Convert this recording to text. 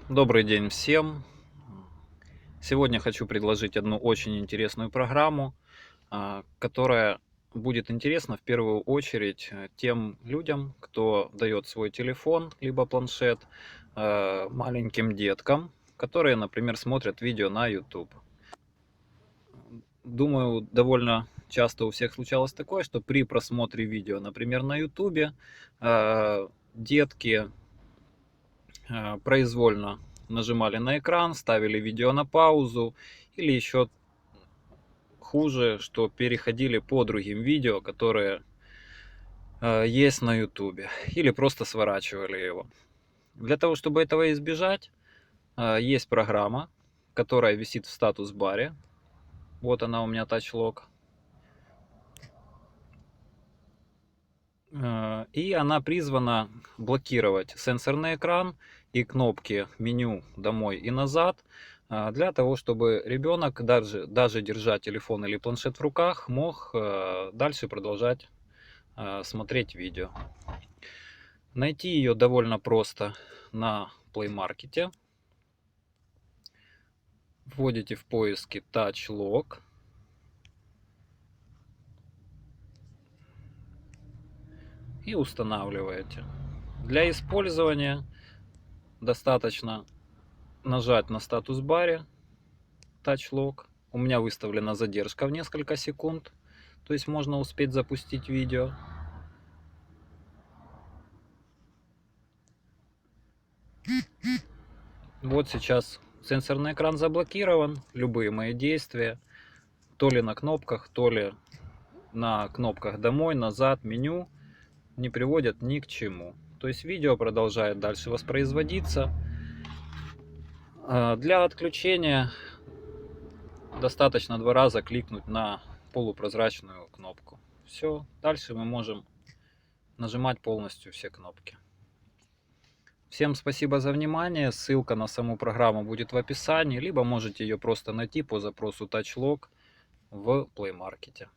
Добрый день всем! Сегодня хочу предложить одну очень интересную программу, которая будет интересна в первую очередь тем людям, кто дает свой телефон либо планшет маленьким деткам, которые, например, смотрят видео на YouTube. Думаю, довольно часто у всех случалось такое, что при просмотре видео, например, на YouTube, детки произвольно нажимали на экран, ставили видео на паузу, или еще хуже, что переходили по другим видео, которые есть на YouTube, или просто сворачивали его. Для того, чтобы этого избежать, есть программа, которая висит в статус-баре. Вот она у меня TouchLock. И она призвана блокировать сенсорный экран и кнопки меню «Домой» и «Назад», для того, чтобы ребенок, даже держа телефон или планшет в руках, мог дальше продолжать смотреть видео. Найти ее довольно просто на Play Market. Вводите в поиске TouchLock. И устанавливаете. Для использования достаточно нажать на статус-баре TouchLock. У меня выставлена задержка в несколько секунд, то есть можно успеть запустить видео. Вот сейчас сенсорный экран заблокирован. Любые мои действия, то ли на кнопках, то ли на кнопках «Домой», «Назад», «Меню», не приводят ни к чему. То есть видео продолжает дальше воспроизводиться. Для отключения достаточно 2 раза кликнуть на полупрозрачную кнопку. Все, дальше мы можем нажимать полностью все кнопки. Всем спасибо за внимание. Ссылка на саму программу будет в описании, либо можете ее просто найти по запросу TouchLock в Play Market.